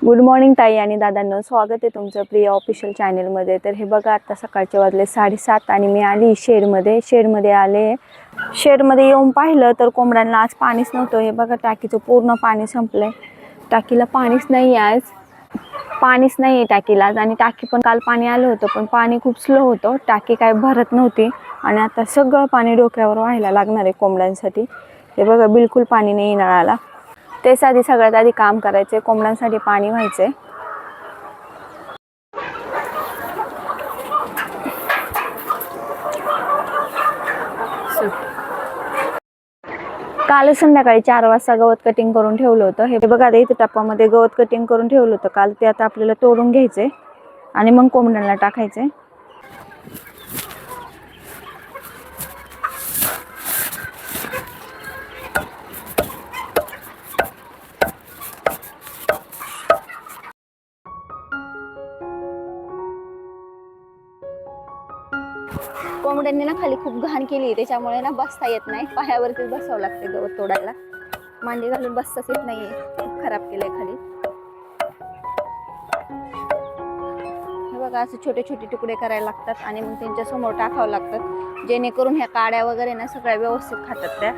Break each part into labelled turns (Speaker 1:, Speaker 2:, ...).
Speaker 1: Good morning ताई आणि दादांनो, स्वागत आहे तुमचं प्रिया ऑफिशियल चॅनलमध्ये। तर हे बघा आता सकाळचे वाजले 7:30 आणि मी आली शेडमध्ये आले। शेडमध्ये येऊन पाहिलं तर कोंबड्यांना आज पाणीच नव्हतं। हे बघा टाकीचं पूर्ण पाणी संपलंय, टाकीला पाणीच नाही आज, पाणीच नाही आहे टाकीला। आणि टाकी पण काल पाणी आलं होतं पण पाणी खूप स्लो होतं, टाकी काय भरत नव्हती। आणि आता सगळं पाणी डोक्यावर व्हायला लागणार आहे कोंबड्यांसाठी। हे बघा बिलकुल पाणी नाही नळाला, तेच आधी सगळ्यात आधी काम करायचे, कोंबड्यांसाठी पाणी व्हायचे। काल संध्याकाळी 4 वाजता गवत कटिंग करून ठेवलं होतं। हे बघा इथे टप्पामध्ये गवत कटिंग करून ठेवलं होतं काल, ते आता आपल्याला तोडून घ्यायचे आणि मग कोंबड्यांना टाकायचे। कोंबड्यांनी ना खाली खूप घाण केली, त्याच्यामुळे ना बसता येत नाही, पायावरतीच बसावं लागते गवत तोडायला। मांडी घालून बसताच येत नाहीये, खूप खराब केलंय खाली। हे बघा असं छोटे छोटे तुकडे करायला लागतात आणि मग त्यांच्या समोर टाकावं लागतात, जेणेकरून ह्या काड्या वगैरे ना सगळ्या व्यवस्थित खातात त्या।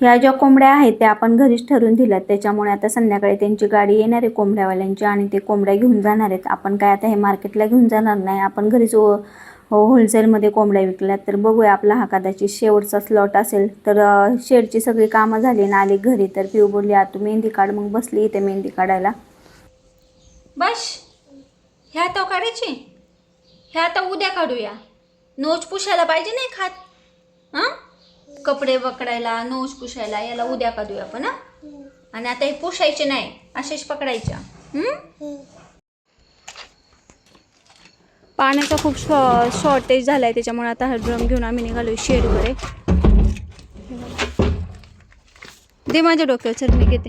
Speaker 1: ह्या ज्या कोंबड्या आहेत त्या आपण घरीच ठरवून दिल्यात, त्याच्यामुळे आता संध्याकाळी त्यांची गाडी येणार आहे कोंबड्यावाल्यांची आणि ते कोंबड्या घेऊन जाणार आहेत। आपण काय आता हे मार्केटला घेऊन जाणार नाही, आपण घरीच होलसेलमध्ये कोंबड्या विकल्यात। तर बघूया, आपला हा कदाचित शेवटचा स्लॉट असेल। तर शेडची सगळी कामं झाली ना आली घरी, तर पिऊ बोलली आ तू मेहंदी काढ, मग बसली इथे मेहंदी काढायला।
Speaker 2: बस ह्या आता काढायची, ह्या आता उद्या काढूया। नोच पुसायला पाहिजे नाही खात, हां कपडे पकडायला नोच पुसायला याला उद्या काढूया आपण। आणि आता हे पुसायचे नाही, असेच पकडायच्या।
Speaker 1: पाण्याचा खूप शॉर्टेज झालाय, त्याच्यामुळे आता हा ड्रम घेऊन आम्ही निघालो शेडकडे। दे माझ्या डोक्यावर चल, मी घेते।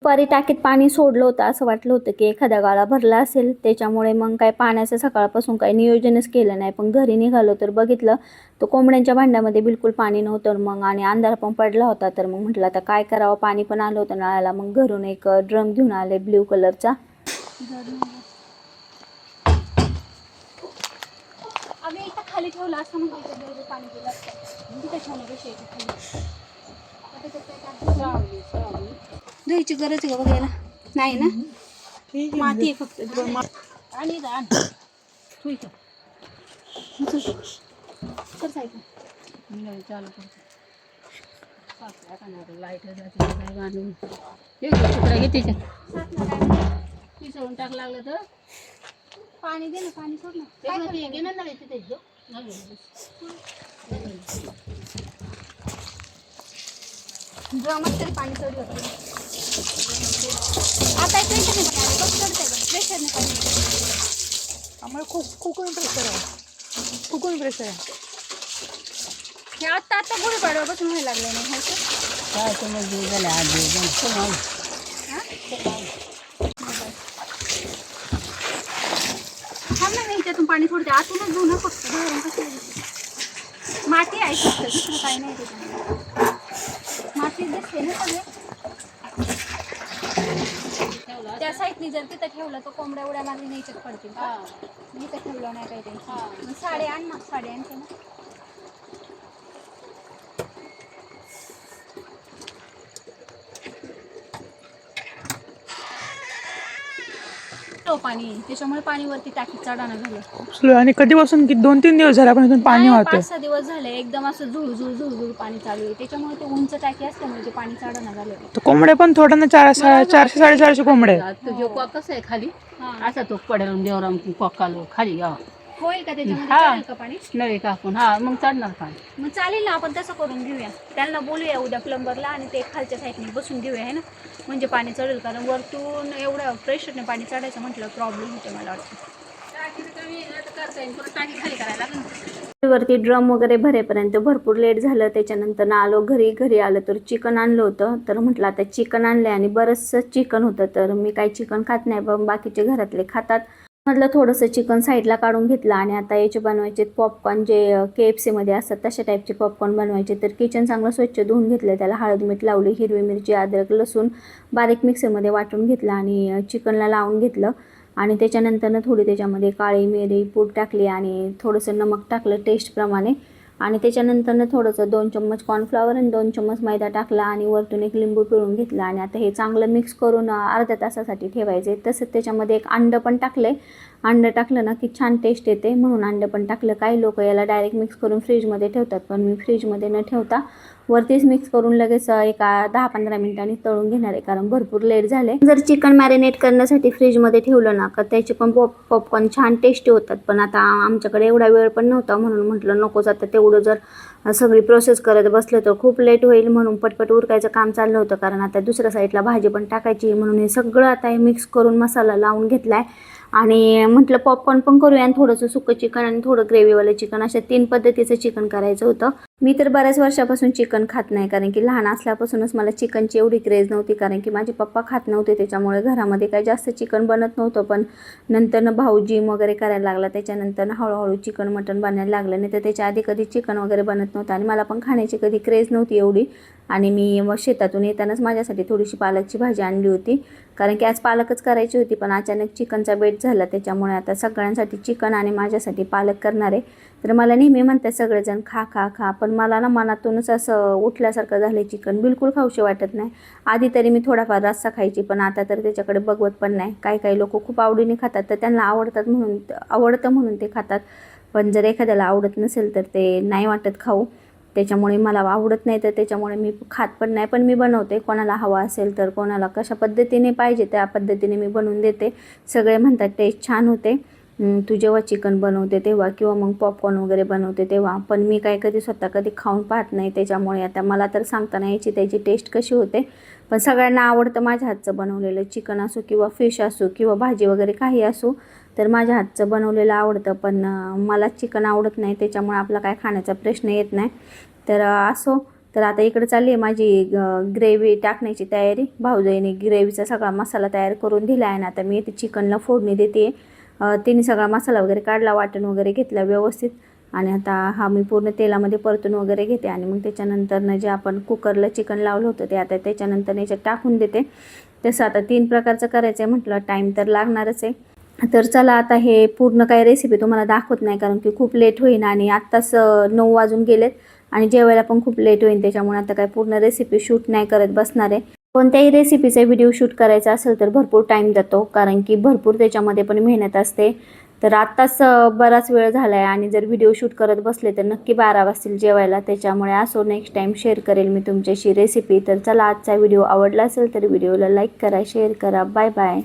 Speaker 1: दुपारी टाकीत पाणी सोडलं होतं, असं वाटलं होतं की एखाद्या गाळा भरला असेल, त्याच्यामुळे मग काय पाण्याचं सकाळपासून काही नियोजनच केलं नाही। पण घरी निघालो तर बघितलं तर कोंबड्यांच्या भांड्यामध्ये बिलकुल पाणी नव्हतं मग, आणि अंधार पण पडला होता। तर मग म्हटलं आता काय करावं, पाणी पण आलं होतं नळाला। मग घरून एक ड्रम घेऊन आले ब्ल्यू कलरचा।
Speaker 2: आम्ही इथं खाली ठेवलं असं म्हणजे पाणी गेलं असतं, तिथे ठेवण्यापेक्षा इथे खाली धुवायची गरज आहे का बघायला? नाही ना, माती आहे फक्त। आणि चालू लाईट पिसळून टाक लागलं तर पाणी दे ना, पाणी सोड ना, घे ना नळी तिथे ड्रमात तरी पाणी सोडलं आता प्रेशरने पाणी कसं चढतंय का? प्रेशरने पाणी आम्हाला खूप प्रेशर आहे। हे आता गुढीपाडव्यापासून व्हायला लागलं नाही काय समज झालं, 8 दिवस थांब ना, मी ह्याच्यातून पाणी सोडते, आतूनच धुणं फक्त, बाहेरून कसं माती आहे फक्त, दुसरं काही नाही त्याच्यामध्ये। माती दिसते ना सगळे, त्या साईडनी जर तिथं ठेवलं तर कोंबड्या उड्या मारली न्यायच्यात पडतील। मी तर ठेवलं नाही काही टेन्शन। साडे आण ना, साडे आणते ना। पाणी त्याच्यामुळे पाणीवरती टाकीत चढाणं झालं।
Speaker 3: आणि कधीपासून की 2-3 दिवस झाले आपण इथून पाणी वाहतोय?
Speaker 2: 5-6 दिवस झाले, एकदम असं झुळझुळ पाणी चालू आहे। त्याच्यामुळे ते उंच टाकी असल्यामुळे ते पाणी चढाणं झालं।
Speaker 3: तर कोंबड्या पण थोड्यांना 400-450 कोंबड्या
Speaker 4: जो कॉक कसं आहे खाली असा तो पडेल देवराम कॉकालो खाली
Speaker 2: होईल का त्याच्यामध्ये चढेल का पाणी?
Speaker 4: नळी टाकून मग चढणार पाणी।
Speaker 2: मग चालेल ना, आपण तसं करून घेऊया, त्यांना बोलूया उद्या प्लंबरला आणि ते खालच्या साईडने बसून घेऊया है ना, म्हणजे पाणी चढेल। कारण वरतून एवढ्या प्रेशरने पाणी चढायचं म्हटलं प्रॉब्लेम होते मला वाटतं। टाकी खाली करायला
Speaker 1: वरती ड्रम वगैरे भरेपर्यंत भरपूर लेट झालं। त्याच्यानंतर ना आलो घरी आलं तर चिकन आणलं होतं, तर म्हटलं आता चिकन आणलंय आणि बरंचसं चिकन होतं, तर मी काही चिकन खात नाही पण बाकीचे घरातले खातात। मधलं थोडंसं चिकन साईडला काढून घेतलं आणि आता याचे बनवायचे पॉपकॉर्न, जे KFCमध्ये असतात तशा टाईपचे पॉपकॉर्न बनवायचे. तर किचन चांगलं स्वच्छ धुवून घेतलं, त्याला हळद मीठ लावली, हिरवी मिरची, अद्रक, लसूण बारीक मिक्सरमध्ये वाटून घेतलं आणि चिकनला लावून घेतलं. आणि त्याच्यानंतरनं थोडी त्याच्यामध्ये काळी मिरी पूड टाकली आणि थोडंसं नमक टाकलं टेस्टप्रमाणे. आणि त्याच्यानंतरनं थोडंसं 2 चम्मच कॉर्नफ्लॉवर आणि 2 चम्मच मैदा टाकला आणि वरतून एक लिंबू पिळून घेतला. आणि आता हे चांगलं मिक्स करून अर्ध्या तासासाठी ठेवायचे. तसंच त्याच्यामध्ये एक अंडं पण टाकले. अंडं टाकलं ना की छान टेस्ट येते, म्हणून अंडं पण टाकलं. काही लोक याला डायरेक्ट मिक्स करून फ्रीजमध्ये ठेवतात, पण मी फ्रीजमध्ये न ठेवता वरतीच मिक्स करून लगेच एका 10-15 मिनिटांनी तळून घेणार आहे, कारण भरपूर लेट झाले. जर चिकन मॅरिनेट करण्यासाठी फ्रीजमध्ये ठेवलं ना का त्याचे पण पॉपकॉर्न छान टेस्टी होतात. पण आता आमच्याकडे एवढा वेळ पण नव्हता, म्हणून म्हटलं नकोच आता तेवढं जर सगळी प्रोसेस करत बसलं तर खूप लेट होईल, म्हणून पटपट उरकायचं काम चाललं होतं. कारण आता दुसऱ्या साईडला भाजी पण टाकायची, म्हणून हे सगळं आता हे मिक्स करून मसाला लावून घेतलाय. आणि म्हटलं पॉपकॉर्न पण करूया आणि थोडंसं सुकं चिकन आणि थोडं ग्रेव्हीवालं चिकन, अशा 3 पद्धतीचं चिकन करायचं होतं. मी तर बऱ्याच वर्षापासून चिकन खात नाही, कारण की लहान असल्यापासूनच मला चिकनची एवढी क्रेज नव्हती, कारण की माझे पप्पा खात नव्हते, त्याच्यामुळे घरामध्ये काही जास्त चिकन बनत नव्हतं. पण नंतरनं भाऊ जिम वगैरे करायला लागला, त्याच्यानंतर हळूहळू चिकन मटन बनायला लागलं. नाही तर त्याच्या आधी कधी चिकन वगैरे बनत नव्हतं आणि मला पण खाण्याची कधी क्रेज नव्हती एवढी. आणि मी शेतातून येतानाच माझ्यासाठी थोडीशी पालकची भाजी आणली होती, कारण की आज पालकच करायची होती. पण अचानक चिकनचा बेट झाला, त्याच्यामुळे आता सगळ्यांसाठी चिकन आणि माझ्यासाठी पालक करणार आहे. तर मला नेहमी म्हणतात सगळेजण खा खा खा, पण मला ना मनातूनच असं उठल्यासारखं झालं. चिकन बिलकुल खाऊशी वाटत नाही. आधी तरी मी थोडाफार रस्सा खायची, पण आता तर त्याच्याकडे बघवत पण नाही. काही लोक खूप आवडीने खातात, तर त्यांना आवडतं म्हणून ते खातात. पण जर एखाद्याला आवडत नसेल तर ते नाही वाटत खाऊ. त्याच्यामुळे मला आवडत नाही, तर त्याच्यामुळे मी खात पण नाही. पण मी बनवते, कोणाला हवा असेल तर, कोणाला कशा पद्धतीने पाहिजे त्या पद्धतीने मी बनवून देते. सगळे म्हणतात टेस्ट छान होते तू जेव्हा चिकन बनवते तेव्हा, किंवा मग पॉपकॉर्न वगैरे बनवते तेव्हा. पण मी कधी स्वतः कधी खाऊन पाहत नाही, त्याच्यामुळे आता मला तर सांगता नाही याची त्याची टेस्ट कशी होते. पण सगळ्यांना आवडतं माझ्या हातचं बनवलेलं, चिकन असो किंवा फिश असो किंवा भाजी वगैरे काही असो, तर माझ्या हातचं बनवलेलं आवडतं. पण मला चिकन आवडत नाही, त्याच्यामुळे आपला काय खाण्याचा प्रश्न येत नाही. तर असो. तर आता इकडे चालली आहे माझी ग्रेव्ही टाकण्याची तयारी. भाऊजाईने ग्रेव्हीचा सगळा मसाला तयार करून दिला आहे ना, आता मी इथे चिकनला फोडणी देते. तिने सगळा मसाला वगैरे काढला, वाटण वगैरे घेतला व्यवस्थित. आणि आता हा मी पूर्ण तेलामध्ये परतून वगैरे घेते आणि मग त्याच्यानंतरनं जे आपण कुकरला चिकन लावलं होतं ते आता त्याच्यानंतर याच्यात टाकून देते. तसं आता 3 प्रकारचं करायचं आहे म्हटलं, टाईम तर लागणारच आहे. तर चला आता हे पूर्ण काही रेसिपी तुम्हाला दाखवत नाही, कारण की खूप लेट होईल आणि आत्ताच 9 वाजून गेलेत आणि जेवायला पण खूप लेट होईल. त्याच्यामुळे आता काय पूर्ण रेसिपी शूट नाही करत बसणार आहे. कोणत्याही रेसिपीचा व्हिडिओ शूट करायचा असेल तर भरपूर टाईम जातो, कारण की भरपूर त्याच्यामध्ये पण मेहनत असते. तर आत्ताच बराच वेळ झाला आहे आणि जर व्हिडिओ शूट करत बसले तर नक्की 12 वाजतील जेवायला. त्याच्यामुळे असो नेक्स्ट टाईम शेअर करेल मी तुमच्याशी रेसिपी. तर चला, आजचा व्हिडिओ आवडला असेल तर व्हिडिओला लाईक करा, शेअर करा. Bye bye.